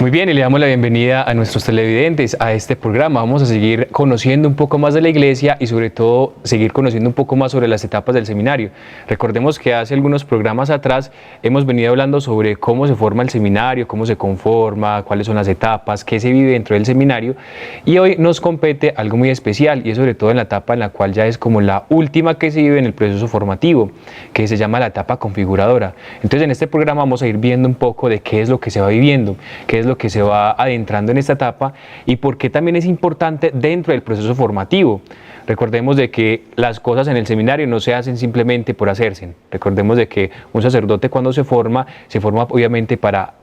Muy bien, y le damos la bienvenida a nuestros televidentes a este programa. Vamos a seguir conociendo un poco más de la iglesia y sobre todo seguir conociendo un poco más sobre las etapas del seminario. Recordemos que hace algunos programas atrás hemos venido hablando sobre cómo se forma el seminario, cómo se conforma, cuáles son las etapas, qué se vive dentro del seminario, y hoy nos compete algo muy especial y es sobre todo en la etapa en la cual ya es como la última que se vive en el proceso formativo, que se llama la etapa configuradora. Entonces en este programa vamos a ir viendo un poco de qué es lo que se va viviendo, qué es lo que se va adentrando en esta etapa y por qué también es importante dentro del proceso formativo. Recordemos de que las cosas en el seminario no se hacen simplemente por hacerse. Recordemos de que un sacerdote cuando se forma obviamente para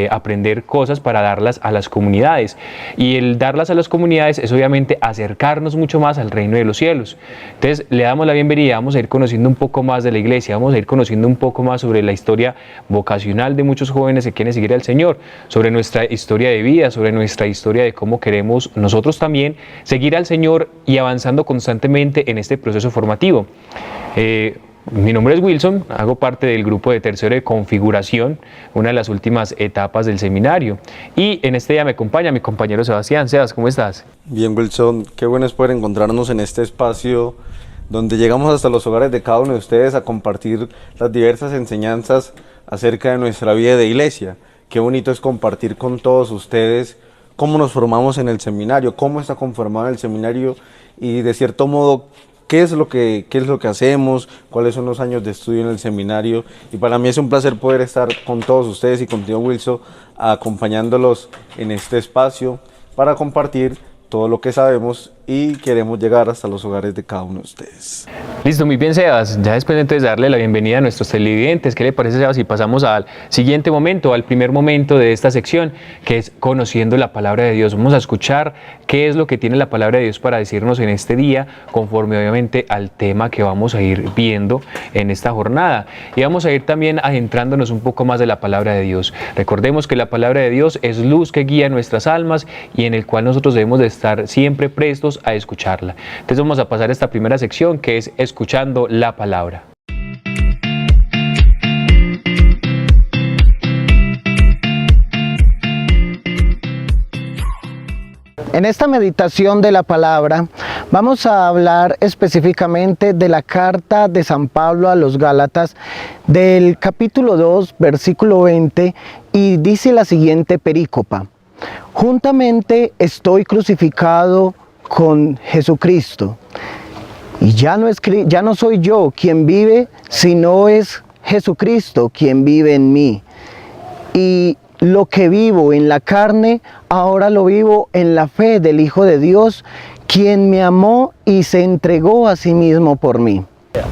aprender cosas, para darlas a las comunidades. Y el darlas a las comunidades es obviamente acercarnos mucho más al reino de los cielos. Entonces le damos la bienvenida, vamos a ir conociendo un poco más de la iglesia, vamos a ir conociendo un poco más sobre la historia vocacional de muchos jóvenes que quieren seguir al Señor, sobre nuestra historia de vida, sobre nuestra historia de cómo queremos nosotros también seguir al Señor y avanzando constantemente en este proceso formativo. Mi nombre es Wilson, hago parte del grupo de tercero de configuración, una de las últimas etapas del seminario. Y en este día me acompaña mi compañero Sebastián. Sebas, ¿cómo estás? Bien, Wilson, qué bueno es poder encontrarnos en este espacio donde llegamos hasta los hogares de cada uno de ustedes a compartir las diversas enseñanzas acerca de nuestra vida de iglesia. Qué bonito es compartir con todos ustedes cómo nos formamos en el seminario, cómo está conformado el seminario y de cierto modo qué es lo que hacemos, cuáles son los años de estudio en el seminario. Y para mí es un placer poder estar con todos ustedes y contigo, Wilson, acompañándolos en este espacio para compartir todo lo que sabemos y queremos llegar hasta los hogares de cada uno de ustedes. Listo, muy bien, Sebas. Ya después de entonces darle la bienvenida a nuestros televidentes, ¿qué le parece, Sebas, si pasamos al siguiente momento, al primer momento de esta sección, que es conociendo la palabra de Dios? Vamos a escuchar qué es lo que tiene la palabra de Dios para decirnos en este día, conforme obviamente al tema que vamos a ir viendo en esta jornada. Y vamos a ir también adentrándonos un poco más de la palabra de Dios. Recordemos que la palabra de Dios es luz que guía nuestras almas y en el cual nosotros debemos de estar siempre prestos a escucharla. Entonces vamos a pasar a esta primera sección, que es escuchando la palabra. En esta meditación de la palabra vamos a hablar específicamente de la carta de San Pablo a los Gálatas, del capítulo 2, versículo 20, y dice la siguiente perícopa: juntamente estoy crucificado con Jesucristo, y ya no soy yo quien vive, sino es Jesucristo quien vive en mí. Y lo que vivo en la carne, ahora lo vivo en la fe del Hijo de Dios, quien me amó y se entregó a sí mismo por mí.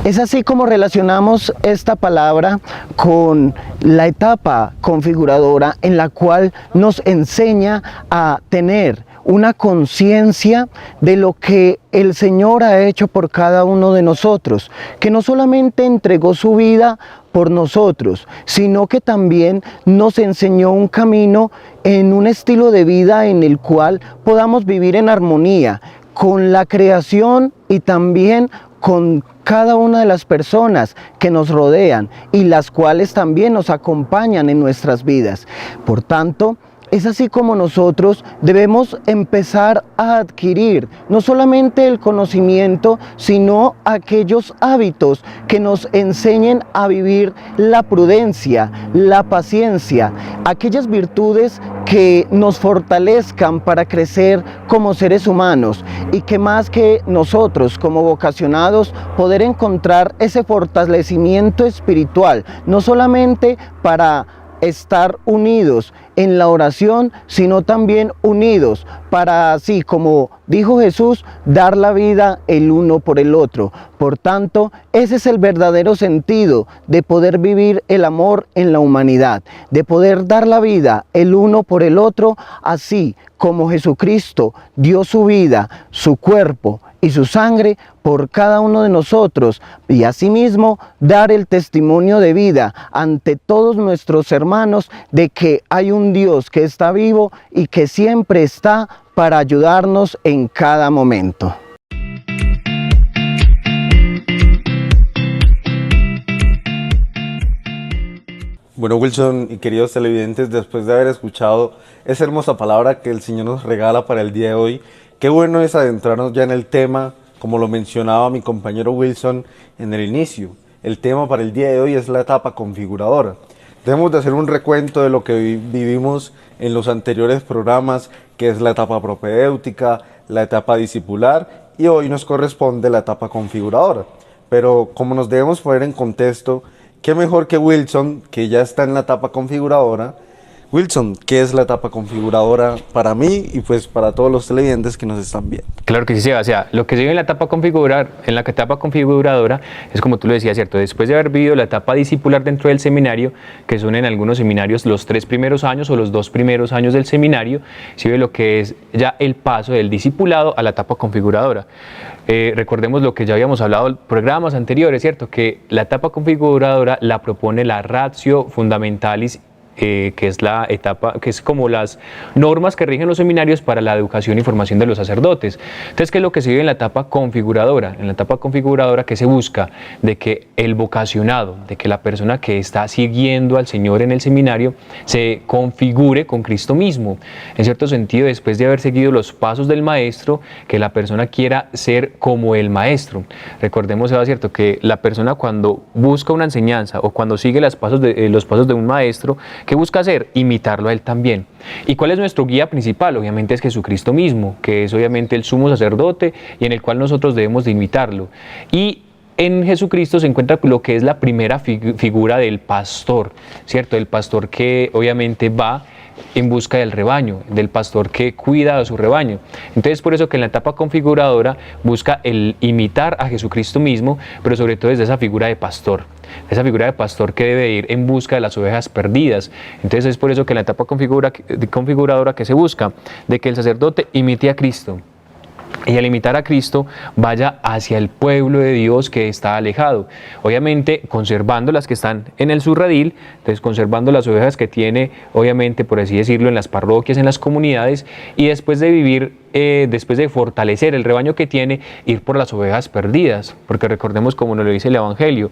Es así como relacionamos esta palabra con la etapa configuradora en la cual nos enseña a tener una conciencia de lo que el Señor ha hecho por cada uno de nosotros, que no solamente entregó su vida por nosotros, sino que también nos enseñó un camino en un estilo de vida en el cual podamos vivir en armonía con la creación y también con cada una de las personas que nos rodean y las cuales también nos acompañan en nuestras vidas. Por tanto, es así como nosotros debemos empezar a adquirir no solamente el conocimiento, sino aquellos hábitos que nos enseñen a vivir la prudencia, la paciencia, aquellas virtudes que nos fortalezcan para crecer como seres humanos y que más que nosotros como vocacionados poder encontrar ese fortalecimiento espiritual, no solamente para estar unidos en la oración, sino también unidos para, así como dijo Jesús, dar la vida el uno por el otro. Por tanto, ese es el verdadero sentido de poder vivir el amor en la humanidad, de poder dar la vida el uno por el otro, así como Jesucristo dio su vida, su cuerpo y su sangre por cada uno de nosotros, y asimismo dar el testimonio de vida ante todos nuestros hermanos de que hay un Dios que está vivo y que siempre está para ayudarnos en cada momento. Bueno, Wilson y queridos televidentes, después de haber escuchado esa hermosa palabra que el Señor nos regala para el día de hoy, qué bueno es adentrarnos ya en el tema, como lo mencionaba mi compañero Wilson en el inicio. El tema para el día de hoy es la etapa configuradora. Debemos de hacer un recuento de lo que vivimos en los anteriores programas, que es la etapa propedéutica, la etapa discipular, y hoy nos corresponde la etapa configuradora. Pero como nos debemos poner en contexto, qué mejor que Wilson, que ya está en la etapa configuradora. Wilson, ¿qué es la etapa configuradora para mí y pues para todos los televidentes que nos están viendo? Claro que sí, Seba. O sea, lo que se vive en la etapa configuradora es como tú lo decías, ¿cierto? Después de haber vivido la etapa discipular dentro del seminario, que son en algunos seminarios los 3 primeros años o los 2 primeros años del seminario, se ve lo que es ya el paso del discipulado a la etapa configuradora. Recordemos lo que ya habíamos hablado en programas anteriores, ¿cierto? Que la etapa configuradora la propone la Ratio Fundamentalis, que es la etapa, que es como las normas que rigen los seminarios para la educación y formación de los sacerdotes. Entonces, ¿qué es lo que se vive en la etapa configuradora? En la etapa configuradora, ¿qué se busca? De que el vocacionado, de que la persona que está siguiendo al Señor en el seminario se configure con Cristo mismo. En cierto sentido, después de haber seguido los pasos del maestro, que la persona quiera ser como el maestro. Recordemos, es cierto, que la persona cuando busca una enseñanza o cuando sigue los pasos de un maestro, ¿qué busca hacer? Imitarlo a él también. ¿Y cuál es nuestro guía principal? Obviamente es Jesucristo mismo, que es obviamente el sumo sacerdote y en el cual nosotros debemos de imitarlo. Y en Jesucristo se encuentra lo que es la primera figura del pastor, ¿cierto? El pastor que obviamente va en busca del rebaño, del pastor que cuida a su rebaño. Entonces, por eso que en la etapa configuradora busca el imitar a Jesucristo mismo, pero sobre todo desde esa figura de pastor que debe ir en busca de las ovejas perdidas. Entonces, es por eso que en la etapa configuradora que se busca, de que el sacerdote imite a Cristo, y al imitar a Cristo vaya hacia el pueblo de Dios que está alejado, obviamente conservando las que están en el subredil, entonces conservando las ovejas que tiene, obviamente por así decirlo, en las parroquias, en las comunidades, y después de vivir, después de fortalecer el rebaño que tiene, ir por las ovejas perdidas, porque recordemos como nos lo dice el Evangelio,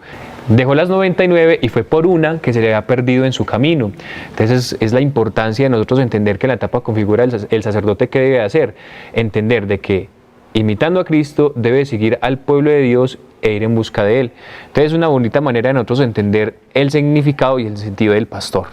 dejó las 99 y fue por una que se le había perdido en su camino. Entonces es la importancia de nosotros entender que en la etapa configura el sacerdote que debe hacer, entender de que imitando a Cristo debe seguir al pueblo de Dios e ir en busca de él. Entonces es una bonita manera de nosotros entender el significado y el sentido del pastor.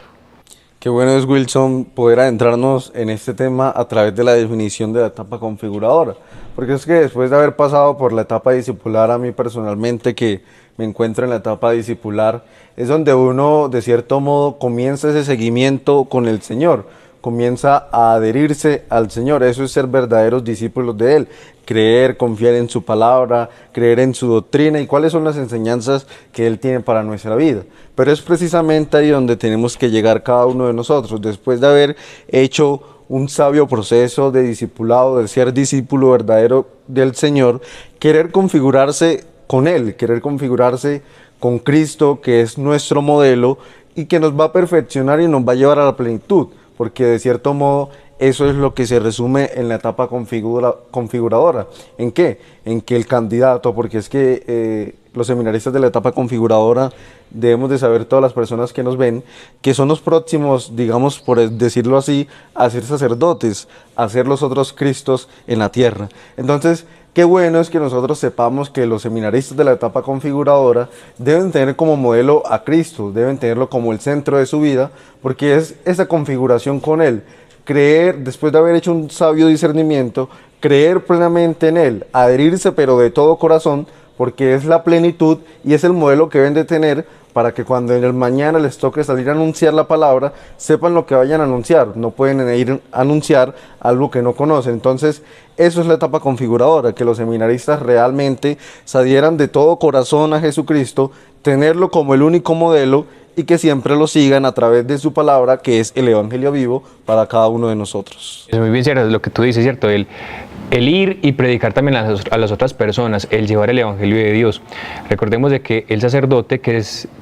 Qué bueno es, Wilson, poder adentrarnos en este tema a través de la definición de la etapa configuradora, porque es que después de haber pasado por la etapa discipular, a mí personalmente que me encuentro en la etapa discipular, es donde uno de cierto modo comienza ese seguimiento con el Señor, comienza a adherirse al Señor. Eso es ser verdaderos discípulos de Él, creer, confiar en su palabra, creer en su doctrina y cuáles son las enseñanzas que Él tiene para nuestra vida. Pero es precisamente ahí donde tenemos que llegar cada uno de nosotros, después de haber hecho un sabio proceso de discipulado, de ser discípulo verdadero del Señor, querer configurarse con Él, querer configurarse con Cristo, que es nuestro modelo y que nos va a perfeccionar y nos va a llevar a la plenitud, porque de cierto modo eso es lo que se resume en la etapa configuradora. ¿En qué? En que el candidato, porque es que los seminaristas de la etapa configuradora debemos de saber, todas las personas que nos ven, que son los próximos, digamos, por decirlo así, a ser sacerdotes, a ser los otros Cristos en la tierra. Entonces, qué bueno es que nosotros sepamos que los seminaristas de la etapa configuradora deben tener como modelo a Cristo, deben tenerlo como el centro de su vida, porque es esa configuración con Él, creer, después de haber hecho un sabio discernimiento, creer plenamente en Él, adherirse pero de todo corazón, porque es la plenitud y es el modelo que deben de tener para que cuando en el mañana les toque salir a anunciar la palabra, sepan lo que vayan a anunciar. No pueden ir a anunciar algo que no conocen. Entonces, eso es la etapa configuradora, que los seminaristas realmente se adhieran de todo corazón a Jesucristo, tenerlo como el único modelo y que siempre lo sigan a través de su palabra, que es el Evangelio vivo para cada uno de nosotros. Es muy bien cierto lo que tú dices, ¿cierto? El ir y predicar también a las otras personas, el llevar el Evangelio de Dios. Recordemos de que el sacerdote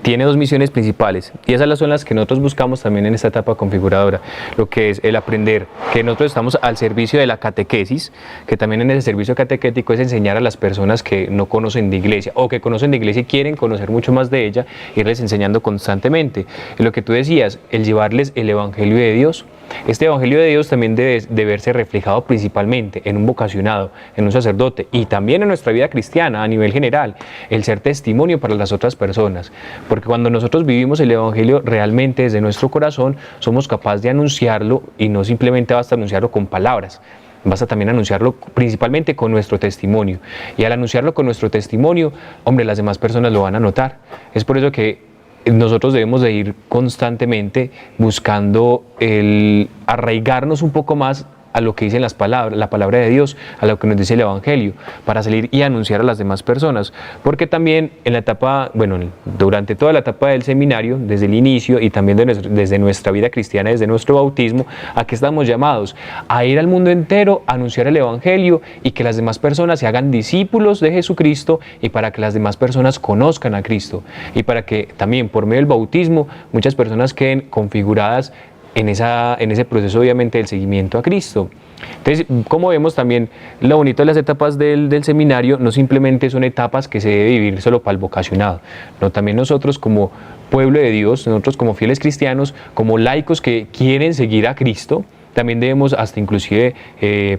tiene dos misiones principales y esas son las que nosotros buscamos también en esta etapa configuradora, lo que es el aprender, que nosotros estamos al servicio de la catequesis, que también en ese servicio catequético es enseñar a las personas que no conocen de iglesia o que conocen de iglesia y quieren conocer mucho más de ella, irles enseñando constantemente constantemente. Y lo que tú decías, el llevarles el Evangelio de Dios. Este Evangelio de Dios también debe de verse reflejado principalmente en un vocacionado, en un sacerdote y también en nuestra vida cristiana a nivel general, el ser testimonio para las otras personas. Porque cuando nosotros vivimos el Evangelio realmente desde nuestro corazón, somos capaces de anunciarlo y no simplemente basta anunciarlo con palabras. Basta también anunciarlo principalmente con nuestro testimonio. Y al anunciarlo con nuestro testimonio, hombre, las demás personas lo van a notar. Es por eso que nosotros debemos de ir constantemente buscando el arraigarnos un poco más a lo que dicen las palabras, la palabra de Dios, a lo que nos dice el Evangelio, para salir y anunciar a las demás personas. Porque también en la etapa, bueno, durante toda la etapa del seminario, desde el inicio y también desde nuestra vida cristiana, desde nuestro bautismo, ¿a qué estamos llamados? A ir al mundo entero, a anunciar el Evangelio y que las demás personas se hagan discípulos de Jesucristo y para que las demás personas conozcan a Cristo y para que también por medio del bautismo muchas personas queden configuradas en ese proceso obviamente del seguimiento a Cristo. Entonces, como vemos también, lo bonito de las etapas del seminario no simplemente son etapas que se debe vivir solo para el vocacionado, no, también nosotros como pueblo de Dios, nosotros como fieles cristianos, como laicos que quieren seguir a Cristo, también debemos hasta inclusive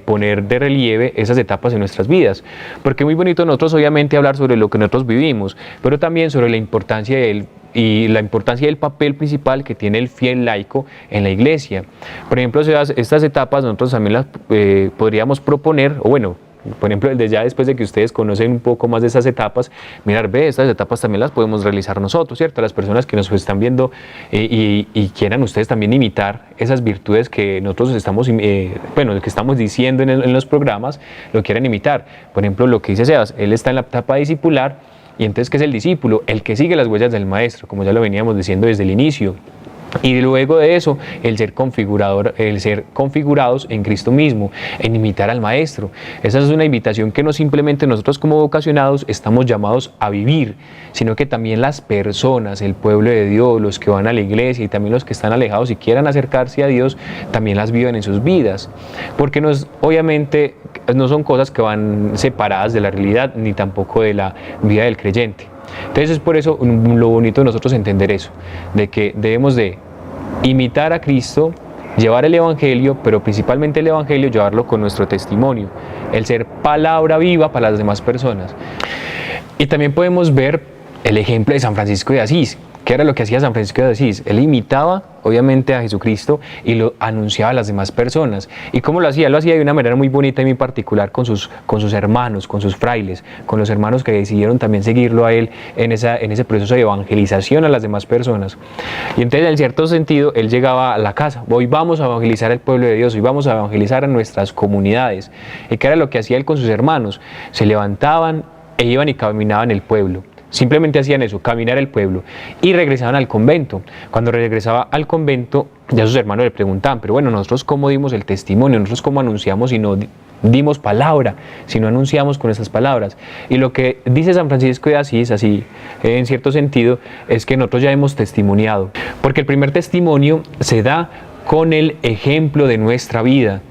poner de relieve esas etapas en nuestras vidas, porque es muy bonito nosotros obviamente hablar sobre lo que nosotros vivimos, pero también sobre la importancia del papel principal que tiene el fiel laico en la iglesia. Por ejemplo, estas etapas nosotros también las podríamos proponer, o bueno, por ejemplo, desde ya después de que ustedes conocen un poco más de esas etapas, estas etapas también las podemos realizar nosotros, ¿cierto? Las personas que nos están viendo y quieran ustedes también imitar esas virtudes que nosotros estamos, que estamos diciendo en los programas, lo quieran imitar. Por ejemplo, lo que dice Sebas, él está en la etapa discipular. Y entonces, ¿qué es el discípulo? El que sigue las huellas del maestro, como ya lo veníamos diciendo desde el inicio. Y luego de eso, el ser configurados en Cristo mismo, en imitar al Maestro. Esa es una invitación que no simplemente nosotros como vocacionados estamos llamados a vivir, sino que también las personas, el pueblo de Dios, los que van a la iglesia y también los que están alejados y quieran acercarse a Dios, también las viven en sus vidas. Porque obviamente no son cosas que van separadas de la realidad, ni tampoco de la vida del creyente. Entonces es por eso lo bonito de nosotros entender eso, de que debemos de imitar a Cristo, llevar el Evangelio, pero principalmente el Evangelio llevarlo con nuestro testimonio, el ser palabra viva para las demás personas. Y también podemos ver el ejemplo de San Francisco de Asís. ¿Qué era lo que hacía San Francisco de Asís? Él imitaba obviamente a Jesucristo y lo anunciaba a las demás personas. ¿Y cómo lo hacía? Lo hacía de una manera muy bonita y muy particular con sus hermanos, con sus frailes, con los hermanos que decidieron también seguirlo a él en ese proceso de evangelización a las demás personas. Y entonces, en cierto sentido, él llegaba a la casa. Hoy vamos a evangelizar al pueblo de Dios, hoy vamos a evangelizar a nuestras comunidades. ¿Y qué era lo que hacía él con sus hermanos? Se levantaban e iban y caminaban el pueblo. Simplemente hacían eso, caminar el pueblo, y regresaban al convento. Cuando regresaba al convento, ya sus hermanos le preguntaban, pero bueno, nosotros cómo dimos el testimonio, nosotros cómo anunciamos y no dimos palabra, si no anunciamos con esas palabras. Y lo que dice San Francisco de Asís, así en cierto sentido, es que nosotros ya hemos testimoniado, porque el primer testimonio se da con el ejemplo de nuestra vida.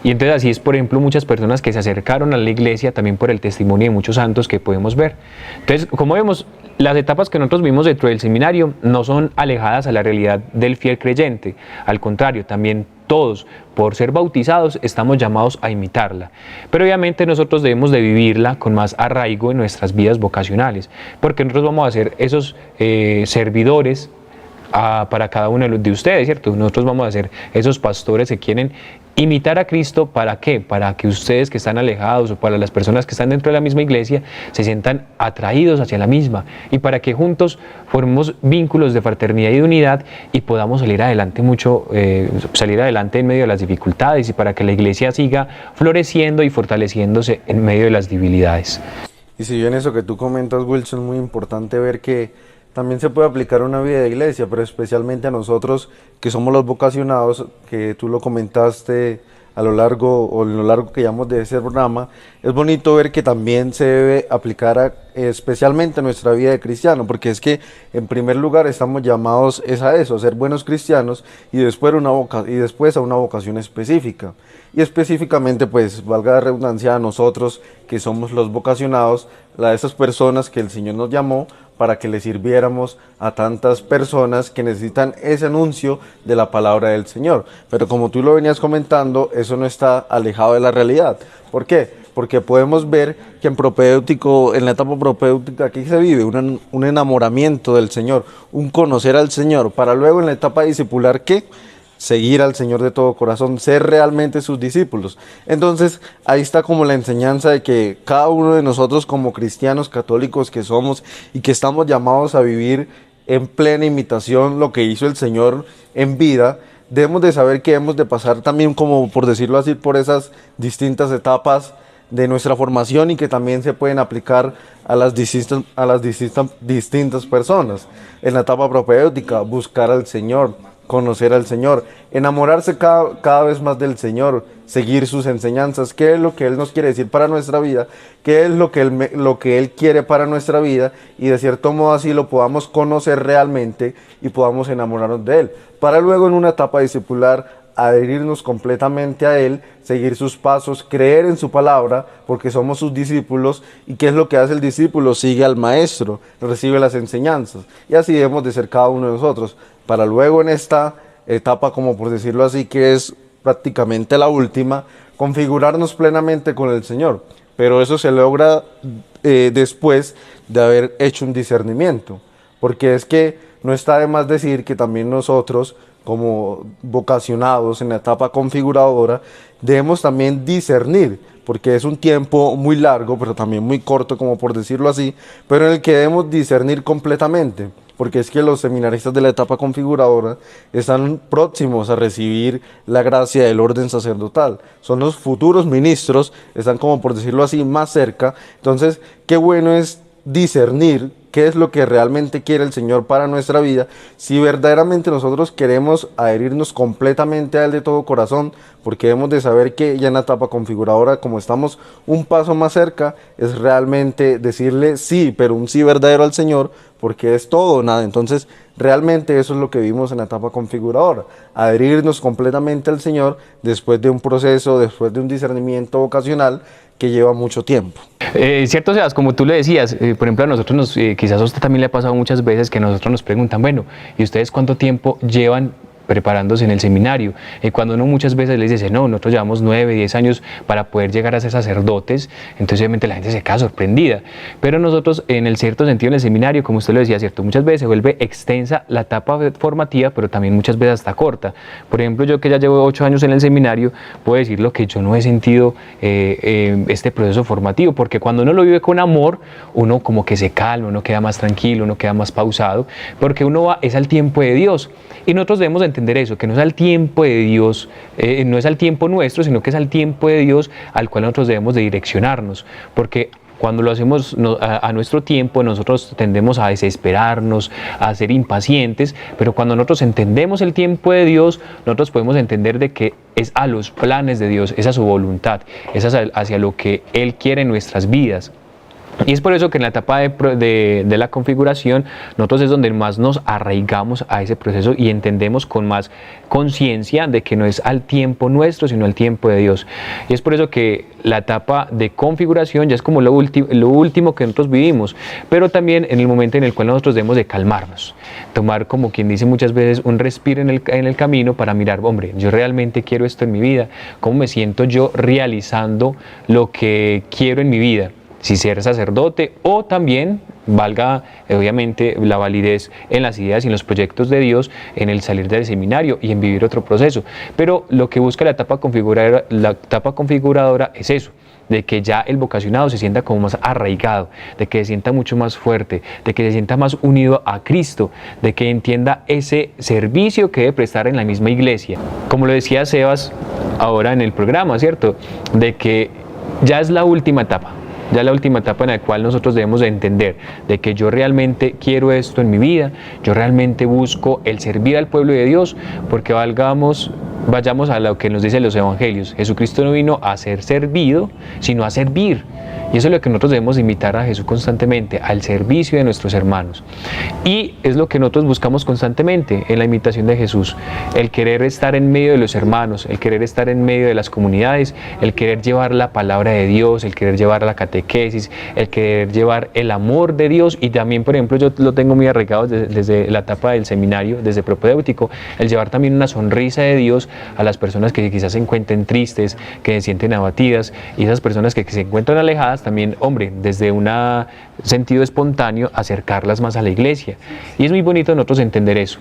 Y entonces así es, por ejemplo, muchas personas que se acercaron a la iglesia también por el testimonio de muchos santos que podemos ver. Entonces, como vemos, las etapas que nosotros vimos dentro del seminario no son alejadas a la realidad del fiel creyente. Al contrario, también todos, por ser bautizados, estamos llamados a imitarla. Pero obviamente nosotros debemos de vivirla con más arraigo en nuestras vidas vocacionales, porque nosotros vamos a ser esos servidores para cada uno de ustedes, ¿cierto? Nosotros vamos a ser esos pastores que quieren imitar a Cristo. ¿Para qué? Para que ustedes que están alejados o para las personas que están dentro de la misma iglesia se sientan atraídos hacia la misma y para que juntos formemos vínculos de fraternidad y de unidad y podamos salir adelante en medio de las dificultades y para que la iglesia siga floreciendo y fortaleciéndose en medio de las debilidades. Y si bien eso que tú comentas, Wilson, es muy importante ver que también se puede aplicar a una vida de iglesia, pero especialmente a nosotros que somos los vocacionados, que tú lo comentaste en lo largo que llevamos de ese programa, es bonito ver que también se debe aplicar especialmente a nuestra vida de cristiano, porque es que en primer lugar estamos llamados a eso, a ser buenos cristianos y después a una vocación específica. Y específicamente, pues, valga la redundancia, a nosotros que somos los vocacionados, a esas personas que el Señor nos llamó para que le sirviéramos a tantas personas que necesitan ese anuncio de la palabra del Señor. Pero como tú lo venías comentando, eso no está alejado de la realidad. ¿Por qué? Porque podemos ver que en la etapa propéutica aquí se vive un enamoramiento del Señor, un conocer al Señor, para luego en la etapa discipular, ¿qué? Seguir al Señor de todo corazón, ser realmente sus discípulos. Entonces, ahí está como la enseñanza de que cada uno de nosotros como cristianos católicos que somos y que estamos llamados a vivir en plena imitación lo que hizo el Señor en vida, debemos de saber que hemos de pasar también, como por decirlo así, por esas distintas etapas de nuestra formación y que también se pueden aplicar a las distintas personas. En la etapa propéutica, buscar al Señor, conocer al Señor, enamorarse cada vez más del Señor, seguir sus enseñanzas, qué es lo que Él nos quiere decir para nuestra vida, qué es lo que Él quiere para nuestra vida, y de cierto modo así lo podamos conocer realmente y podamos enamorarnos de Él, para luego en una etapa discipular adherirnos completamente a Él, seguir sus pasos, creer en su palabra, porque somos sus discípulos. ¿Y qué es lo que hace el discípulo? Sigue al maestro, recibe las enseñanzas, y así debemos de ser cada uno de nosotros, para luego en esta etapa, como por decirlo así, que es prácticamente la última, configurarnos plenamente con el Señor. Pero eso se logra después de haber hecho un discernimiento, porque es que no está de más decir que también nosotros, como vocacionados en la etapa configuradora, debemos también discernir, porque es un tiempo muy largo, pero también muy corto, como por decirlo así, pero en el que debemos discernir completamente, porque es que los seminaristas de la etapa configuradora están próximos a recibir la gracia del orden sacerdotal, son los futuros ministros, están, como por decirlo así, más cerca. Entonces, qué bueno es discernir qué es lo que realmente quiere el Señor para nuestra vida, si verdaderamente nosotros queremos adherirnos completamente a Él de todo corazón, porque debemos de saber que ya en la etapa configuradora, como estamos un paso más cerca, es realmente decirle sí, pero un sí verdadero al Señor, porque es todo o nada. Entonces, realmente eso es lo que vimos en la etapa configuradora, adherirnos completamente al Señor después de un proceso, después de un discernimiento vocacional que lleva mucho tiempo. Cierto, Sebas, como tú le decías, por ejemplo, a nosotros quizás a usted también le ha pasado muchas veces que nosotros nos preguntan, bueno, ¿y ustedes cuánto tiempo llevan preparándose en el seminario? Y cuando uno muchas veces les dice, no, nosotros llevamos 9, 10 años para poder llegar a ser sacerdotes, entonces obviamente la gente se queda sorprendida. Pero nosotros, en el cierto sentido, en el seminario, como usted lo decía, cierto, muchas veces se vuelve extensa la etapa formativa, pero también muchas veces hasta corta. Por ejemplo, yo que ya llevo 8 años en el seminario, puedo decirlo que yo no he sentido este proceso formativo, porque cuando uno lo vive con amor, uno como que se calma, uno queda más tranquilo, uno queda más pausado, porque uno va, es al tiempo de Dios. Y nosotros debemos entender eso, que no es al tiempo de Dios, no es al tiempo nuestro, sino que es al tiempo de Dios al cual nosotros debemos de direccionarnos, porque cuando lo hacemos a nuestro tiempo, nosotros tendemos a desesperarnos, a ser impacientes, pero cuando nosotros entendemos el tiempo de Dios, nosotros podemos entender de que es a los planes de Dios, es a su voluntad, es hacia lo que Él quiere en nuestras vidas. Y es por eso que en la etapa de la configuración nosotros es donde más nos arraigamos a ese proceso y entendemos con más conciencia de que no es al tiempo nuestro, sino al tiempo de Dios. Y es por eso que la etapa de configuración ya es como lo último que nosotros vivimos, pero también en el momento en el cual nosotros debemos de calmarnos, tomar, como quien dice muchas veces, un respiro en el camino para mirar, hombre, yo realmente quiero esto en mi vida, cómo me siento yo realizando lo que quiero en mi vida. Si ser sacerdote o también valga obviamente la validez en las ideas y en los proyectos de Dios, en el salir del seminario y en vivir otro proceso. Pero lo que busca la etapa configuradora es eso, de que ya el vocacionado se sienta como más arraigado, de que se sienta mucho más fuerte, de que se sienta más unido a Cristo, de que entienda ese servicio que debe prestar en la misma iglesia. Como lo decía Sebas ahora en el programa, ¿cierto? De que ya es la última etapa. Ya la última etapa en la cual nosotros debemos de entender de que yo realmente quiero esto en mi vida, yo realmente busco el servir al pueblo de Dios, porque valgamos vayamos a lo que nos dicen los evangelios. Jesucristo no vino a ser servido, sino a servir. Y eso es lo que nosotros debemos imitar a Jesús constantemente, al servicio de nuestros hermanos. Y es lo que nosotros buscamos constantemente en la imitación de Jesús. El querer estar en medio de los hermanos, el querer estar en medio de las comunidades, el querer llevar la palabra de Dios, el querer llevar la catequesis, el querer llevar el amor de Dios. Y también, por ejemplo, yo lo tengo muy arraigado desde la etapa del seminario, desde propedéutico, el llevar también una sonrisa de Dios a las personas que quizás se encuentren tristes, que se sienten abatidas, y esas personas que se encuentran alejadas también, hombre, desde un sentido espontáneo, acercarlas más a la iglesia. Y es muy bonito nosotros entender eso,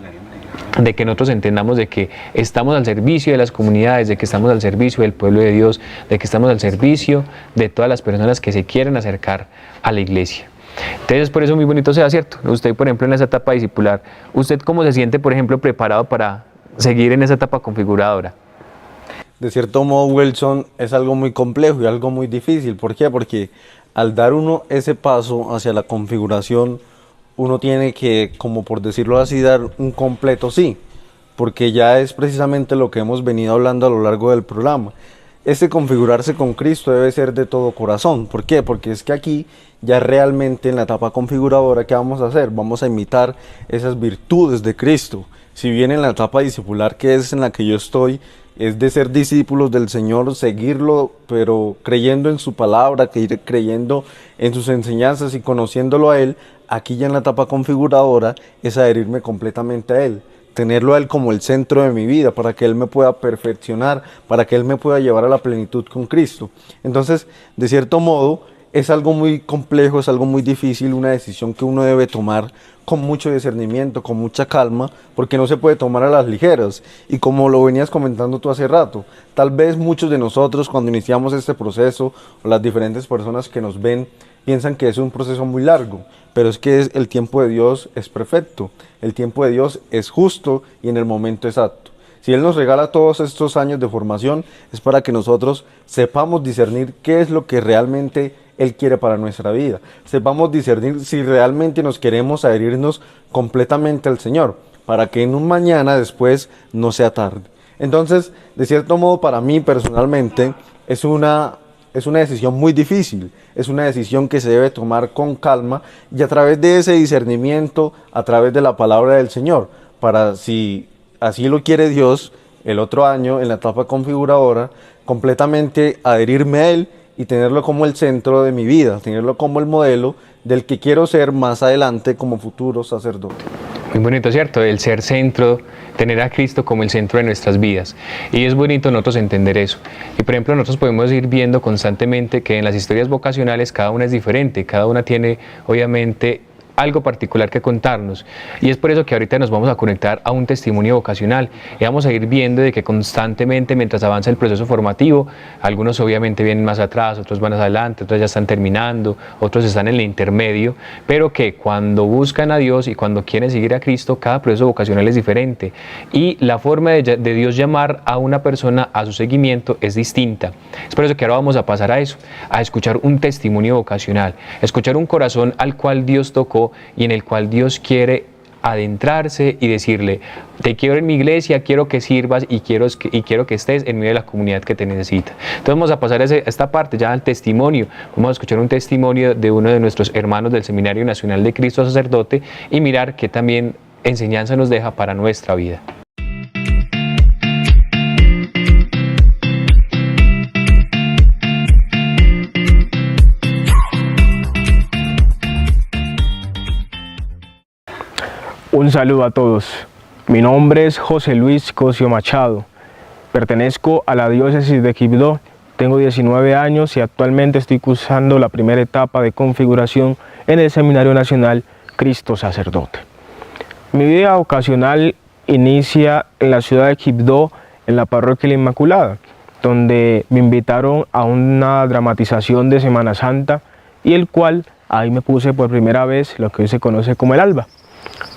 de que nosotros entendamos de que estamos al servicio de las comunidades, de que estamos al servicio del pueblo de Dios, de que estamos al servicio de todas las personas que se quieren acercar a la iglesia. Entonces, por eso muy bonito sea, ¿cierto? Usted, por ejemplo, en esa etapa discipular, ¿usted cómo se siente, por ejemplo, preparado para seguir en esa etapa configuradora? De cierto modo, Wilson, es algo muy complejo y algo muy difícil. ¿Por qué? Porque al dar uno ese paso hacia la configuración, uno tiene que, como por decirlo así, dar un completo sí, porque ya es precisamente lo que hemos venido hablando a lo largo del programa. Este configurarse con Cristo debe ser de todo corazón. ¿Por qué? Porque es que aquí ya realmente en la etapa configuradora, ¿qué vamos a hacer? Vamos a imitar esas virtudes de Cristo. Si bien en la etapa discipular, que es en la que yo estoy, es de ser discípulos del Señor, seguirlo, pero creyendo en su palabra, creyendo en sus enseñanzas y conociéndolo a Él, aquí ya en la etapa configuradora es adherirme completamente a Él, tenerlo a Él como el centro de mi vida, para que Él me pueda perfeccionar, para que Él me pueda llevar a la plenitud con Cristo. Entonces, de cierto modo, es algo muy complejo, es algo muy difícil, una decisión que uno debe tomar con mucho discernimiento, con mucha calma, porque no se puede tomar a las ligeras. Y como lo venías comentando tú hace rato, tal vez muchos de nosotros cuando iniciamos este proceso, o las diferentes personas que nos ven, piensan que es un proceso muy largo, pero es que el tiempo de Dios es perfecto, el tiempo de Dios es justo y en el momento exacto. Si Él nos regala todos estos años de formación, es para que nosotros sepamos discernir qué es lo que realmente Él quiere para nuestra vida. Sepamos discernir si realmente nos queremos adherirnos completamente al Señor, para que en un mañana después no sea tarde. Entonces, de cierto modo, para mí personalmente, es una decisión muy difícil, es una decisión que se debe tomar con calma y a través de ese discernimiento, a través de la palabra del Señor, para si así lo quiere Dios, el otro año en la etapa configuradora, completamente adherirme a Él y tenerlo como el centro de mi vida, tenerlo como el modelo del que quiero ser más adelante como futuro sacerdote. Muy bonito, ¿cierto? El ser centro, tener a Cristo como el centro de nuestras vidas. Y es bonito nosotros entender eso. Y por ejemplo, nosotros podemos ir viendo constantemente que en las historias vocacionales cada una es diferente, cada una tiene obviamente algo particular que contarnos, y es por eso que ahorita nos vamos a conectar a un testimonio vocacional y vamos a ir viendo de que constantemente mientras avanza el proceso formativo, algunos obviamente vienen más atrás, otros van más adelante, otros ya están terminando, otros están en el intermedio, pero que cuando buscan a Dios y cuando quieren seguir a Cristo, cada proceso vocacional es diferente y la forma de Dios llamar a una persona a su seguimiento es distinta. Es por eso que ahora vamos a pasar a eso, a escuchar un testimonio vocacional, a escuchar un corazón al cual Dios tocó y en el cual Dios quiere adentrarse y decirle: te quiero en mi iglesia, quiero que sirvas y quiero que estés en medio de la comunidad que te necesita. Entonces vamos a pasar a esta parte ya al testimonio. Vamos a escuchar un testimonio de uno de nuestros hermanos del Seminario Nacional de Cristo Sacerdote y mirar qué también enseñanza nos deja para nuestra vida. Un saludo a todos. Mi nombre es José Luis Cosio Machado. Pertenezco a la diócesis de Quibdó. Tengo 19 años y actualmente estoy cursando la primera etapa de configuración en el Seminario Nacional Cristo Sacerdote. Mi vida vocacional inicia en la ciudad de Quibdó, en la parroquia La Inmaculada, donde me invitaron a una dramatización de Semana Santa y el cual ahí me puse por primera vez lo que hoy se conoce como el alba.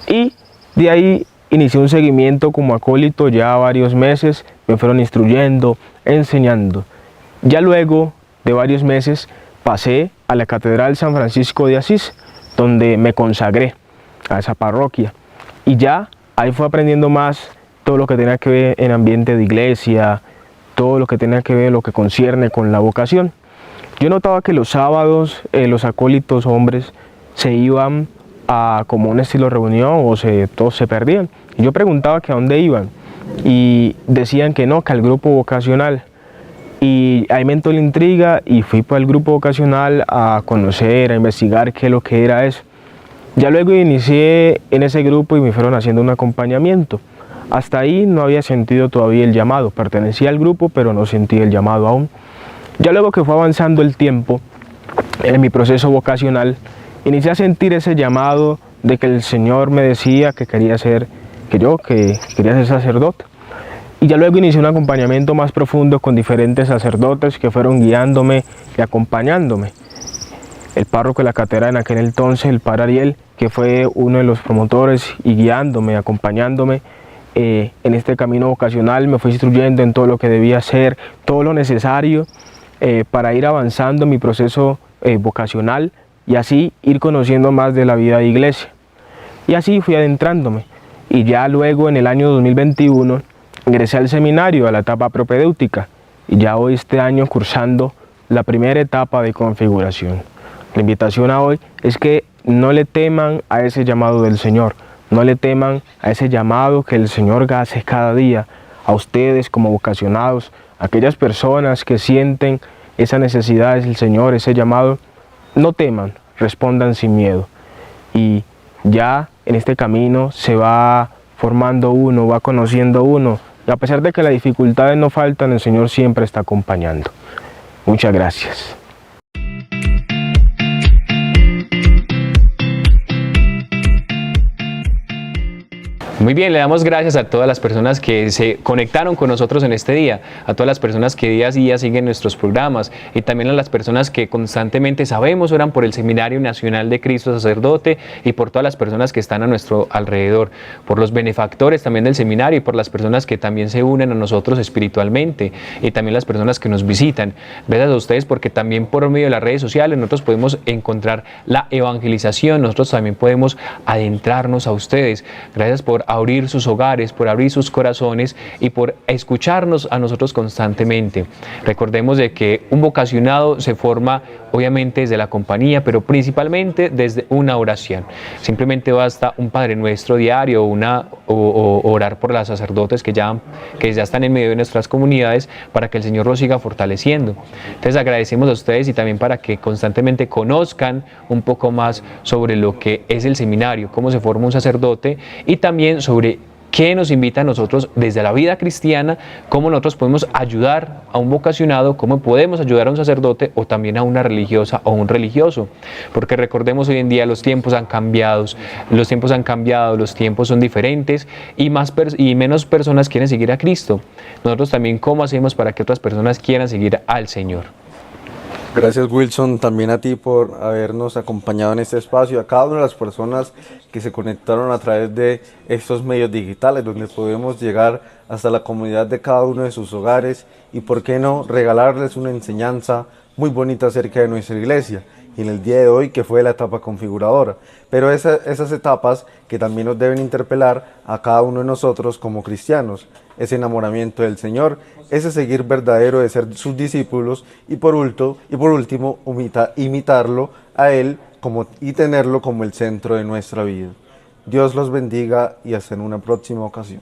Y de ahí inicié un seguimiento como acólito ya varios meses, me fueron instruyendo, enseñando. Ya luego de varios meses pasé a la Catedral San Francisco de Asís, donde me consagré a esa parroquia. Y ya ahí fui aprendiendo más todo lo que tenga que ver en ambiente de iglesia, todo lo que tenga que ver lo que concierne con la vocación. Yo notaba que los sábados los acólitos hombres se iban a como un estilo de reunión o todos se perdían. Y yo preguntaba que a dónde iban y decían que no, que al grupo vocacional. Y ahí me entró la intriga y fui para el grupo vocacional a conocer, a investigar qué es lo que era eso. Ya luego inicié en ese grupo y me fueron haciendo un acompañamiento. Hasta ahí no había sentido todavía el llamado. Pertenecía al grupo, pero no sentí el llamado aún. Ya luego que fue avanzando el tiempo en mi proceso vocacional, inicié a sentir ese llamado de que el Señor me decía que quería ser sacerdote. Y ya luego inicié un acompañamiento más profundo con diferentes sacerdotes que fueron guiándome y acompañándome. El párroco de la catedral en aquel entonces, el padre Ariel, que fue uno de los promotores y guiándome, acompañándome en este camino vocacional, me fue instruyendo en todo lo que debía hacer, todo lo necesario para ir avanzando en mi proceso vocacional y así ir conociendo más de la vida de iglesia. Y así fui adentrándome. Y ya luego en el año 2021 ingresé al seminario, a la etapa propedéutica, y ya hoy este año cursando la primera etapa de configuración. La invitación a hoy es que no le teman a ese llamado del Señor, no le teman a ese llamado que el Señor hace cada día, a ustedes como vocacionados, a aquellas personas que sienten esa necesidad del Señor, ese llamado, no teman, respondan sin miedo. Y ya en este camino se va formando uno, va conociendo uno, y a pesar de que las dificultades no faltan, el Señor siempre está acompañando. Muchas gracias. Muy bien, le damos gracias a todas las personas que se conectaron con nosotros en este día, a todas las personas que día a día siguen nuestros programas y también a las personas que constantemente sabemos oran por el Seminario Nacional de Cristo Sacerdote y por todas las personas que están a nuestro alrededor, por los benefactores también del seminario y por las personas que también se unen a nosotros espiritualmente y también las personas que nos visitan. Gracias a ustedes porque también por medio de las redes sociales nosotros podemos encontrar la evangelización, nosotros también podemos adentrarnos a ustedes. Gracias por abrir sus hogares, por abrir sus corazones y por escucharnos a nosotros constantemente. Recordemos de que un vocacionado se forma obviamente desde la compañía, pero principalmente desde una oración. Simplemente basta un Padre Nuestro diario o orar por las sacerdotes que ya están en medio de nuestras comunidades para que el Señor los siga fortaleciendo. Entonces agradecemos a ustedes y también para que constantemente conozcan un poco más sobre lo que es el seminario, cómo se forma un sacerdote y también sobre qué nos invita a nosotros desde la vida cristiana, cómo nosotros podemos ayudar a un vocacionado, cómo podemos ayudar a un sacerdote o también a una religiosa o un religioso. Porque recordemos hoy en día los tiempos han cambiado, los tiempos son diferentes y menos personas quieren seguir a Cristo. Nosotros también, ¿cómo hacemos para que otras personas quieran seguir al Señor? Gracias, Wilson, también a ti por habernos acompañado en este espacio, a cada una de las personas que se conectaron a través de estos medios digitales, donde podemos llegar hasta la comunidad de cada uno de sus hogares y, por qué no, regalarles una enseñanza muy bonita acerca de nuestra iglesia. Y en el día de hoy, que fue la etapa configuradora, pero esas etapas que también nos deben interpelar a cada uno de nosotros como cristianos, ese enamoramiento del Señor, ese seguir verdadero de ser sus discípulos y por último imitarlo a Él y tenerlo como el centro de nuestra vida. Dios los bendiga y hasta en una próxima ocasión.